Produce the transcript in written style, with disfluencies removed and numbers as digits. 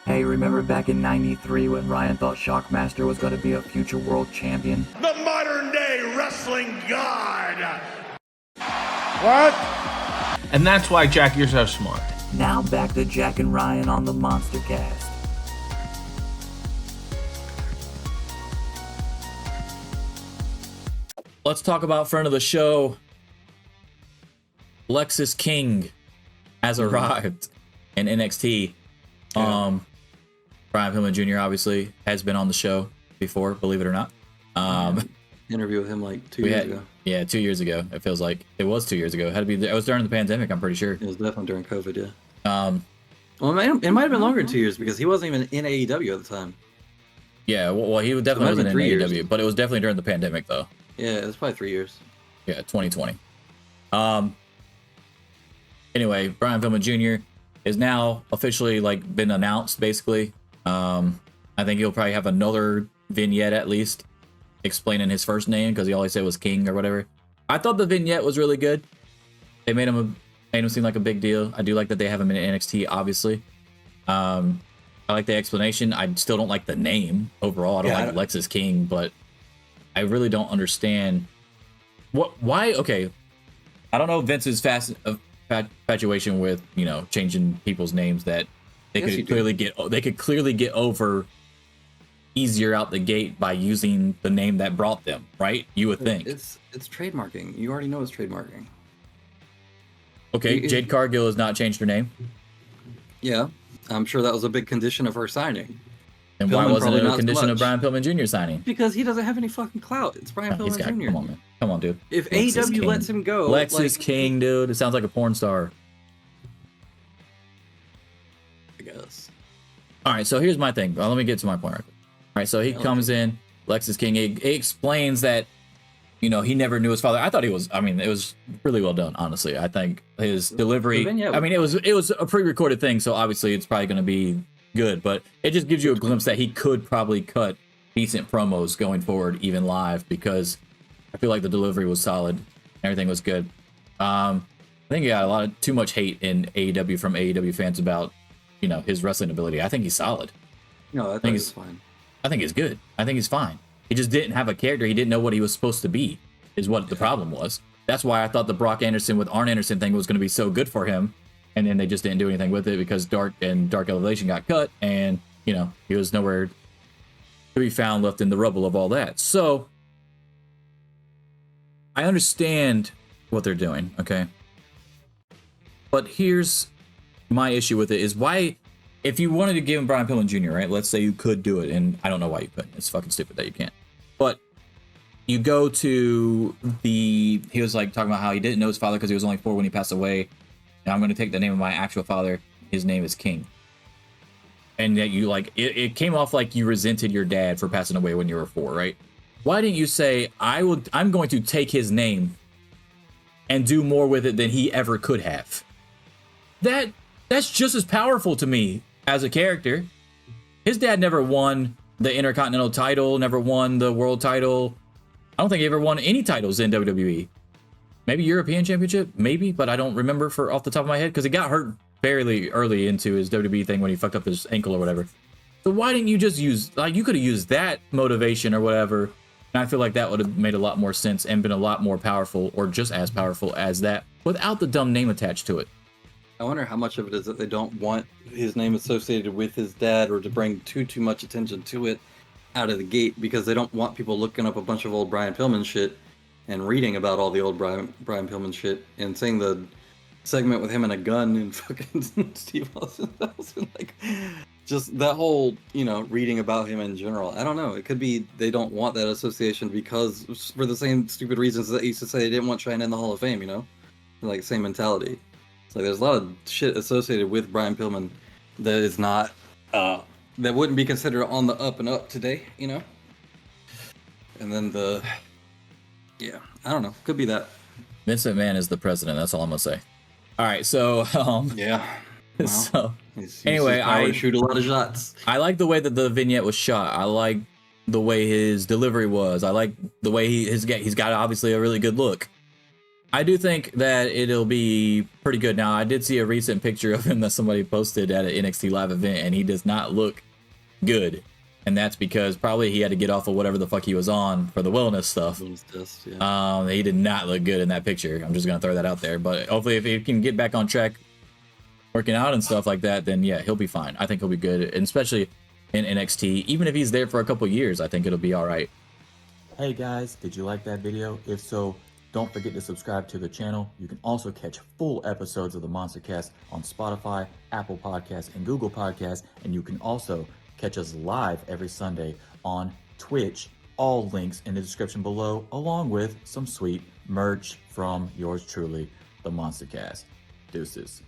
Hey, remember back in '93 when Ryan thought Shockmaster was going to be a future world champion? The modern day wrestling god! What? And that's why, Jack, you're so smart. Now back to Jack and Ryan on the MonsterCast. Let's talk about friend of the show. Lexis King has arrived in NXT. Brian Pillman Jr. obviously has been on the show before, believe it or not. Interview with him like 2 years ago. Yeah, 2 years ago. It feels like it was 2 years ago. It had to be. It was during the pandemic. I'm pretty sure. It was definitely during COVID. Yeah. Well, it might have been longer than 2 years because he wasn't even in AEW at the time. Yeah, well he definitely wasn't in AEW, but it was definitely during the pandemic though. Yeah, it was probably 3 years. Yeah, 2020. Anyway, Brian Pillman Jr. is now officially been announced basically. I think he'll probably have another vignette at least explaining his first name because he always said it was King or whatever. I thought the vignette was really good. They made him seem like a big deal. I do like that they have him in NXT, obviously. I like the explanation. I still don't like the name overall. I don't like Lexis King, but I really don't understand why. Okay, I don't know Vince's infatuation with changing people's names that they could clearly get over easier out the gate by using the name that brought them, right? You would think it's trademarking. You already know it's trademarking. Okay, Jade Cargill has not changed her name. Yeah, I'm sure that was a big condition of her signing. And why wasn't it a condition of Brian Pillman Jr. signing? Because he doesn't have any fucking clout. It's Brian Pillman Jr. Come on, man. Come on, dude. If AEW lets him go, Lexis King, dude. It sounds like a porn star. I guess. All right, so here's my thing. Well, let me get to my point. All right, so he comes in, Lexis King. He explains that, he never knew his father. I thought it was really well done, honestly. I think his delivery. It was a pre-recorded thing, so obviously it's probably going to be good, but it just gives you a glimpse that he could probably cut decent promos going forward, even live, because I feel like the delivery was solid. Everything was good. I think he got too much hate in AEW from AEW fans about, his wrestling ability. I think he's solid. No, I think he's fine. I think he's good. I think he's fine. He just didn't have a character. He didn't know what he was supposed to be, is what the problem was. That's why I thought the Brock Anderson with Arn Anderson thing was going to be so good for him. And then they just didn't do anything with it because Dark Elevation got cut, and he was nowhere to be found left in the rubble of all that. So I understand what they're doing, okay? But here's my issue with it is why, if you wanted to give him Brian Pillman Jr., right? Let's say you could do it, and I don't know why you couldn't. It's fucking stupid that you can't. But you go to he was talking about how he didn't know his father because he was only 4 when he passed away. Now I'm going to take the name of my actual father. His name is King. And that you it came off like you resented your dad for passing away when you were 4, right? Why didn't you say, I'm going to take his name and do more with it than he ever could have? That's just as powerful to me as a character. His dad never won the Intercontinental title, never won the world title. I don't think he ever won any titles in WWE. Maybe European Championship, maybe, but I don't remember off the top of my head because he got hurt fairly early into his WWE thing when he fucked up his ankle or whatever. So why didn't you just use, you could have used that motivation or whatever, and I feel like that would have made a lot more sense and been a lot more powerful, or just as powerful as that, without the dumb name attached to it. I wonder how much of it is that they don't want his name associated with his dad, or to bring too much attention to it out of the gate, because they don't want people looking up a bunch of old Brian Pillman shit and reading about all the old Brian Pillman shit and seeing the segment with him and a gun and fucking Steve Austin. Just that whole, reading about him in general. I don't know. It could be they don't want that association because for the same stupid reasons that used to say they didn't want China in the Hall of Fame, same mentality. It's there's a lot of shit associated with Brian Pillman that is not, that wouldn't be considered on the up and up today, And then I don't know. Could be that. Vince McMahon is the president. That's all I'm gonna say. All right, so yeah. Well, so he's anyway, I shoot a lot of shots. I like the way that the vignette was shot. I like the way his delivery was. I like the way he's got obviously a really good look. I do think that it'll be pretty good. Now, I did see a recent picture of him that somebody posted at an NXT live event, and he does not look good. And that's because probably he had to get off of whatever the fuck he was on for the wellness stuff. Test, yeah. He did not look good in that picture. I'm just going to throw that out there. But hopefully if he can get back on track working out and stuff like that, then yeah, he'll be fine. I think he'll be good, and especially in NXT. Even if he's there for a couple years, I think it'll be all right. Hey guys, did you like that video? If so, don't forget to subscribe to the channel. You can also catch full episodes of the MonsterCast on Spotify, Apple Podcasts, and Google Podcasts. And you can also catch us live every Sunday on Twitch. All links in the description below, along with some sweet merch from yours truly, the MonsterCast. Deuces.